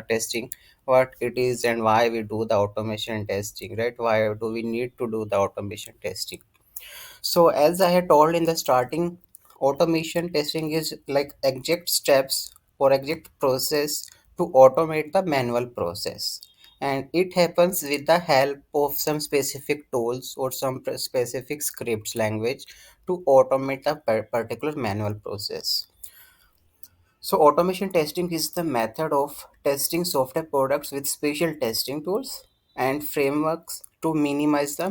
testing, what it is and why we do the automation testing, right? Why do we need to do the automation testing? So, as I had told in the starting, automation testing is like exact steps or exact process to automate the manual process. And it happens with the help of some specific tools or some specific scripts language to automate a particular manual process. So, automation testing is the method of testing software products with special testing tools and frameworks to minimize the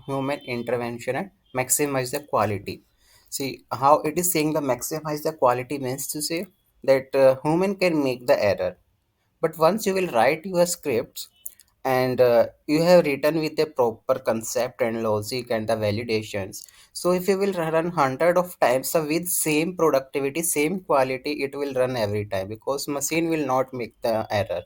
human intervention and maximize the quality. See, how it is saying the maximize the quality means to say that human can make the error, but once you will write your scripts and you have written with a proper concept and logic and the validations, so if you will run hundred of times with same productivity, same quality, it will run every time because machine will not make the error.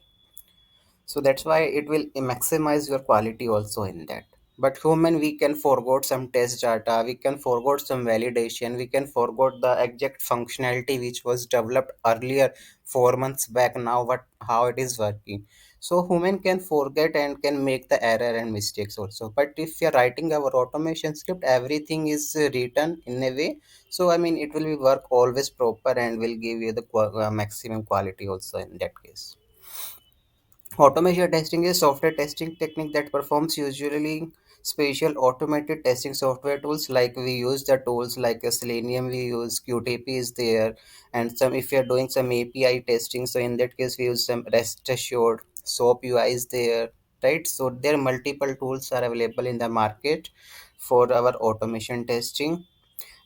So that's why it will maximize your quality also in that. But human, we can forgot some test data, we can forgot some validation, we can forgot the exact functionality which was developed earlier 4 months back, now what how it is working. So human can forget and can make the error and mistakes also. But if you're writing our automation script, everything is written in a way, so I mean it will be work always proper and will give you the maximum quality also in that case. Automation testing is software testing technique that performs usually special automated testing software tools. Like we use the tools like Selenium, we use Qtp is there, and some if you're doing some API testing, so in that case we use some REST assured, SOAP UI is there, right? So there are multiple tools are available in the market for our automation testing,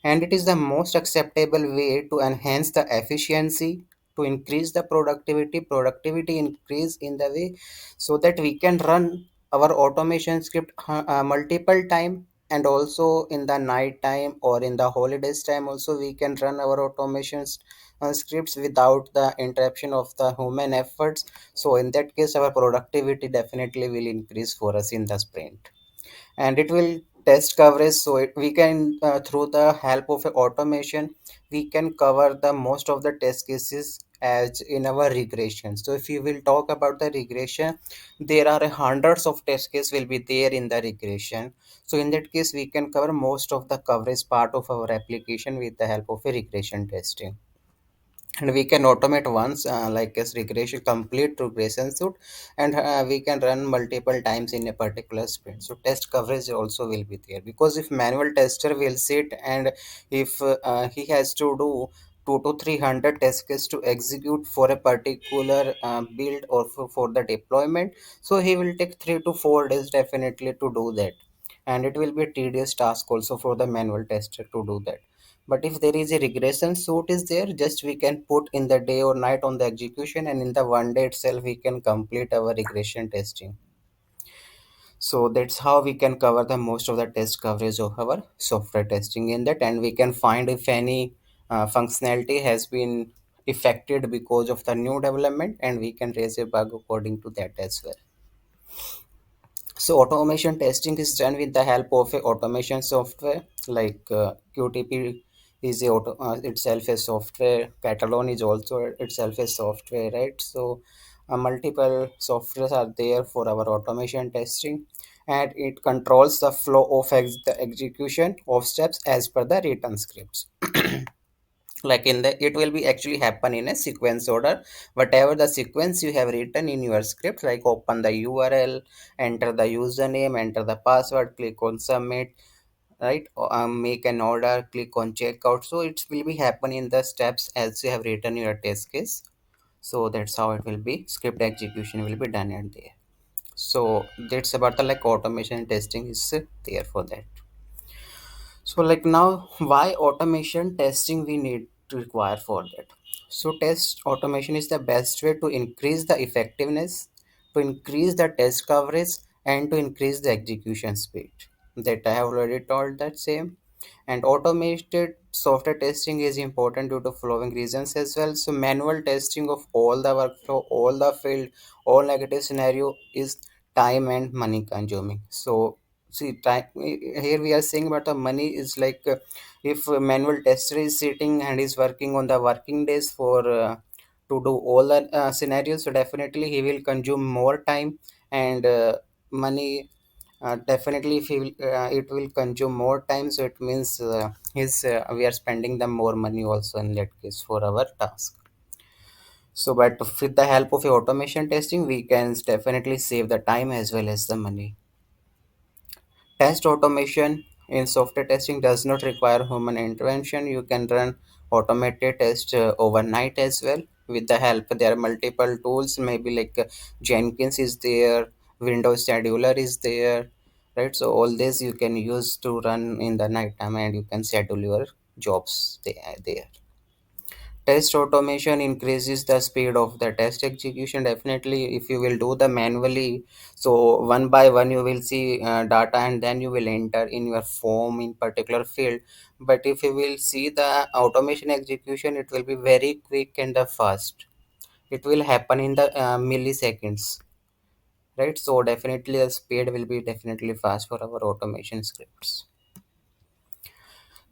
and it is the most acceptable way to enhance the efficiency, to increase the productivity increase in the way, so that we can run our automation script multiple time, and also in the night time or in the holidays time also we can run our automations scripts without the interruption of the human efforts. So in that case our productivity definitely will increase for us in the sprint. And it will test coverage, so we can through the help of a automation we can cover the most of the test cases as in our regression. So if you will talk about the regression, there are hundreds of test cases will be there in the regression. So in that case we can cover most of the coverage part of our application with the help of a regression testing. And we can automate once like as regression complete regression suit, and we can run multiple times in a particular sprint. So test coverage also will be there, because if manual tester will sit and if he has to do 2 to 300 test cases to execute for a particular build or for the deployment, so he will take 3 to 4 days definitely to do that, and it will be a tedious task also for the manual tester to do that. But if there is a regression suit is there, just we can put in the day or night on the execution, and in the one day itself we can complete our regression testing. So that's how we can cover the most of the test coverage of our software testing in that, and we can find if any functionality has been affected because of the new development, and we can raise a bug according to that as well. So automation testing is done with the help of a automation software like Qtp is itself a software. Catalan is also itself a software, right? So multiple softwares are there for our automation testing, and it controls the flow of the execution of steps as per the written scripts. Like in the it will be actually happen in a sequence order, whatever the sequence you have written in your script, like open the URL, enter the username, enter the password, click on submit, right? Make an order, click on checkout, so it will be happen in the steps as you have written your test case. So that's how it will be, script execution will be done at there. So that's about the like automation testing is there for that. So like now, why automation testing we need to require for that? So test automation is the best way to increase the effectiveness, to increase the test coverage, and to increase the execution speed. That I have already told that same. And automated software testing is important due to following reasons as well. So manual testing of all the workflow, all the field, all negative scenario is time and money consuming. So see, time here we are saying about the money is like if a manual tester is sitting and is working on the working days for to do all the scenarios, so definitely he will consume more time and money. Definitely if he will, it will consume more time, so it means his we are spending the more money also in that case for our task. So but with the help of automation testing we can definitely save the time as well as the money. Test automation in software testing does not require human intervention. You can run automated tests overnight as well with the help. There are multiple tools, maybe like Jenkins is there, Windows Scheduler is there, right? So all this you can use to run in the night time, and you can schedule your jobs there. Test automation increases the speed of the test execution. Definitely if you will do the manually, so one by one you will see data and then you will enter in your form in particular field. But if you will see the automation execution, it will be very quick and fast. It will happen in the milliseconds, right? So definitely the speed will be definitely fast for our automation scripts.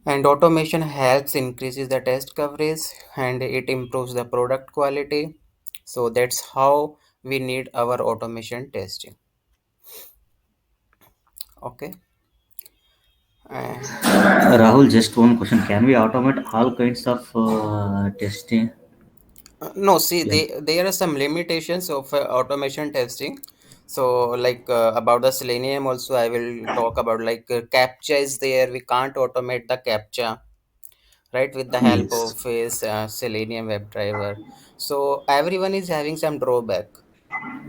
And automation helps increases the test coverage and it improves the product quality. So that's how we need our automation testing. Okay. And Rahul, just one question. Can we automate all kinds of testing? no, see, Yeah. there are some limitations of automation testing. So like about the Selenium also I will talk about, like captcha is there. We can't automate the captcha, right, with the help Yes. of his Selenium WebDriver. So everyone is having some drawback.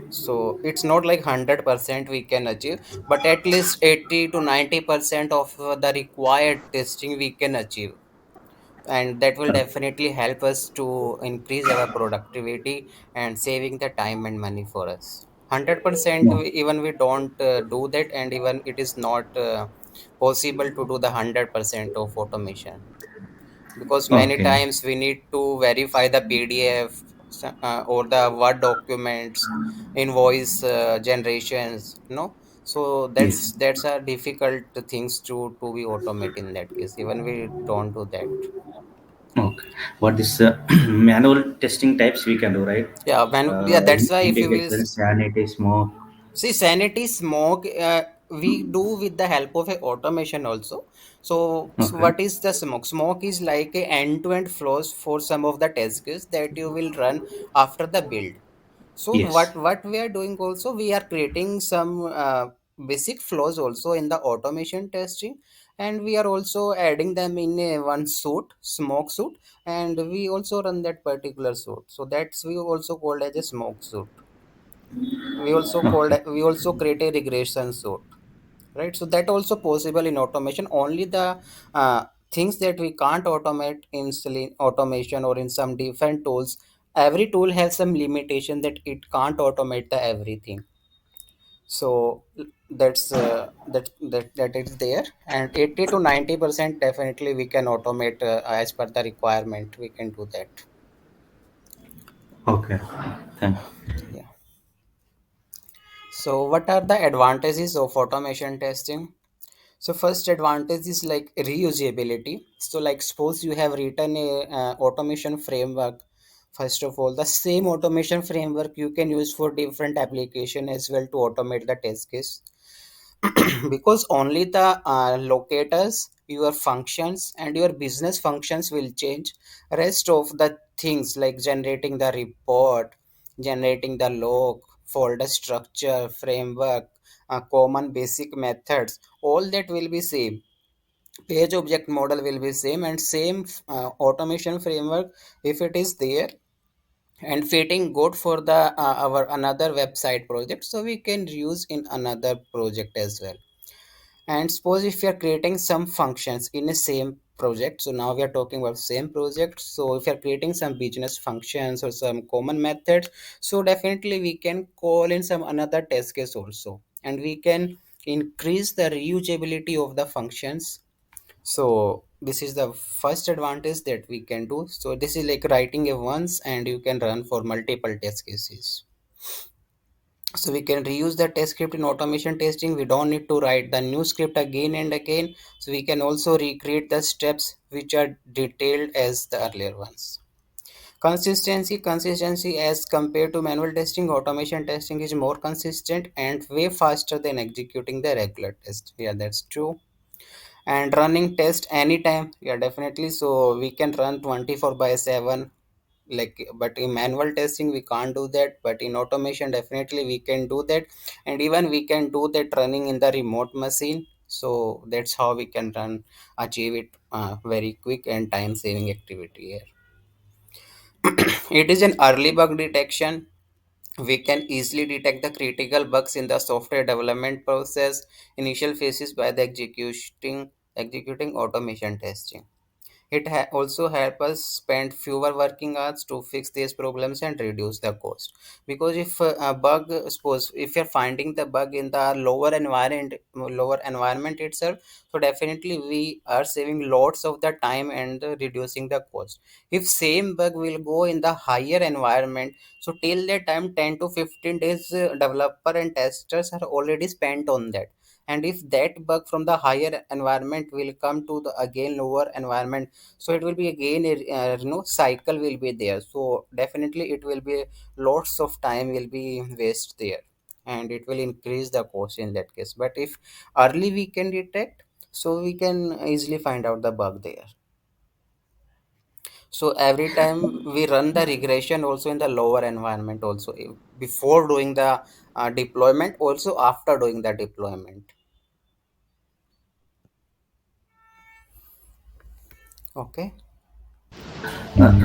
So it's not like 100% we can achieve, but at least 80 to 90% of the required testing we can achieve. And that will definitely help us to increase our productivity and saving the time and money for us. 100% No. even we don't do that, and even it is not possible to do the 100% of automation, because many Okay. times we need to verify the PDF or the Word documents, invoice generations, so Yes. that's a difficult things to be automate in that case. Even we don't do that. Okay. What is manual testing types we can do, right? Yeah, that's why if you will Integration, sanity, smoke. see, sanity smoke, we do with the help of a automation also. So Okay. what is the smoke? Smoke is like a end-to-end flows for some of the test cases that you will run after the build. So Yes. what we are doing also, we are creating some basic flows also in the automation testing, and we are also adding them in a one suit, smoke suit, and we also run that particular suit. So that's we also called as a smoke suit. Okay. We also create a regression suit, right? So that also possible in automation. Only the things that we can't automate in automation or in some different tools. Every tool has some limitation that it can't automate the everything. So that is there, and 80 to 90% definitely we can automate as per the requirement. We can do that. Okay. Thank Yeah. So what are the advantages of automation testing? So first advantage is like reusability. So like suppose you have written a automation framework. First of all, the same automation framework you can use for different application as well to automate the test case. Because only the locators, your functions and your business functions will change. Rest of the things like generating the report, generating the log, folder structure, framework, common basic methods, all that will be same. Page object model will be same, and same automation framework, if it is there and fitting good for the our another website project, so we can use in another project as well. And suppose if you are creating some functions in a same project, so now we are talking about same project. So if you are creating some business functions or some common methods, so definitely we can call in some another test case also, and we can increase the reusability of the functions. So this is the first advantage that we can do. So this is like writing a once and you can run for multiple test cases. So we can reuse the test script in automation testing. We don't need to write the new script again and again. So we can also recreate the steps which are detailed as the earlier ones. Consistency as compared to manual testing, automation testing is more consistent and way faster than executing the regular test. Yeah, that's true. And running test anytime, yeah, definitely. So we can run 24 by 7, like, but in manual testing we can't do that, but in automation definitely we can do that. And even we can do that running in the remote machine. So that's how we can achieve it very quick and time saving activity here. It is an early bug detection. We can easily detect the critical bugs in the software development process initial phases by the executing automation testing. It also help us spend fewer working hours to fix these problems and reduce the cost. Because if a bug, suppose if you're finding the bug in the lower environment itself, so definitely we are saving lots of the time and reducing the cost. If same bug will go in the higher environment, so till that time 10 to 15 days developer and testers are already spent on that. And if that bug from the higher environment will come to the again lower environment, so it will be again a cycle will be there. So definitely it will be lots of time will be waste there, and it will increase the cost in that case. But if early we can detect, so we can easily find out the bug there. So every time we run the regression also in the lower environment also, before doing the deployment, also after doing the deployment. Okay.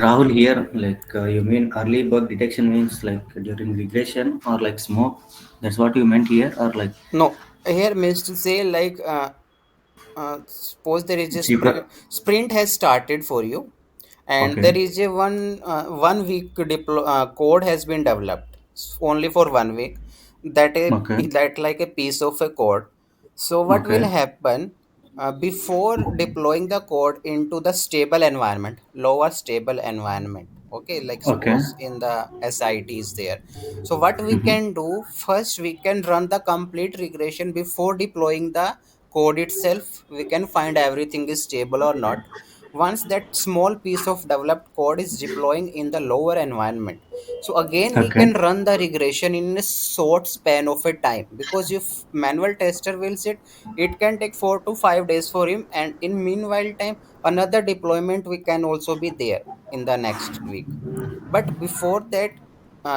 Rahul here, like you mean early bug detection means like during regression or like smoke? That's what you meant here, or like No, here means to say like suppose there is a cheaper? sprint has started for you, and Okay, there is a 1 week code has been developed only for 1 week. That a okay, that like a piece of a code. So what will okay, happen before deploying the code into the stable environment, lower stable environment? Okay, like okay. suppose in the SIT is there. So what we Mm-hmm. can do first, we can run the complete regression before deploying the code itself. We can find everything is stable or not. Once that small piece of developed code is deploying in the lower environment, so again we Okay, can run the regression in a short span of a time. Because if manual tester will sit, it can take 4 to 5 days for him, and in meanwhile time another deployment we can also be there in the next week. But before that,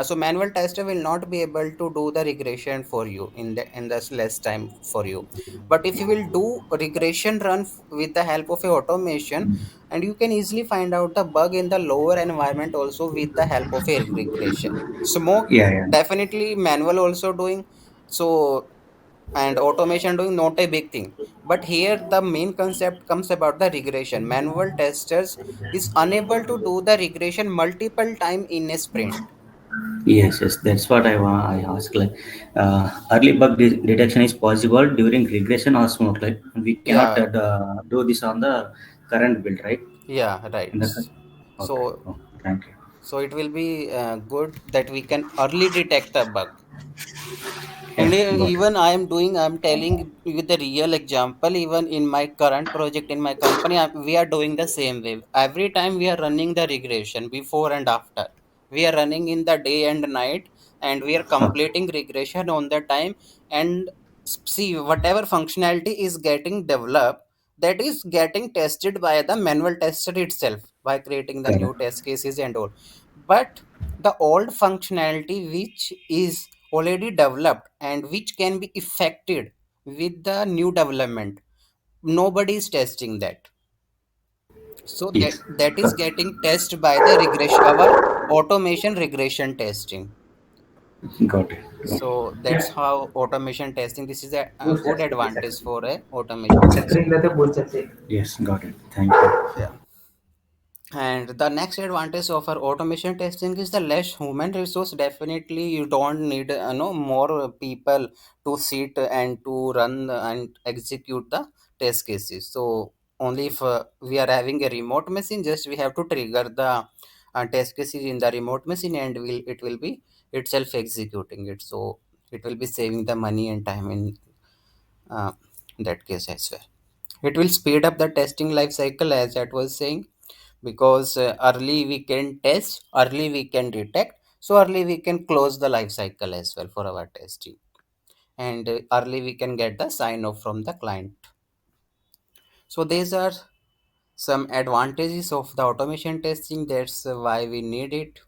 so manual tester will not be able to do the regression for you in the less time for you. But if you will do a regression run with the help of a automation, and you can easily find out the bug in the lower environment also with the help of a regression. Smoke, yeah, yeah. definitely manual also doing. So, and automation doing, not a big thing. But here the main concept comes about the regression. Manual testers is unable to do the regression multiple time in a sprint. Yes, yes, that's what I asked. Like, early bug detection is possible during regression or smoke. Like, we cannot Yeah, do this on the current build, right? yeah, right. In the okay, So oh, thank you. so it will be good that we can early detect the bug. And Yeah, got it. even I'm telling with the real example, even in my current project in my company, we are doing the same way. Every time we are running the regression before and after. We are running in the day and night, and we are Okay, completing regression on the time. And see, whatever functionality is getting developed, that is getting tested by the manual tester itself by creating the new correct. test cases and all. But the old functionality which is already developed and which can be affected with the new development, nobody is testing that. So that Yes, that is correct. getting tested by the regression, our automation regression testing. Got it. Got it. So that's Yeah. how automation testing, this is a Boost good सकते थे advantage सकते for a automation सकते testing. नहीं तो बोल सकते Yes, got it. Thank you. Yeah. And the next advantage of our automation testing is the less human resource. Definitely, you don't need more people to sit and to run and execute the test cases. So only if we are having a remote machine, just we have to trigger the test cases in the remote machine, and will it will be itself executing it. So it will be saving the money and time in uh, that case as well. It will speed up the testing life cycle, as I was saying. because early we can test, early we can detect, so early we can close the life cycle as well for our testing, and early we can get the sign off from the client. So these are some advantages of the automation testing. That's why we need it.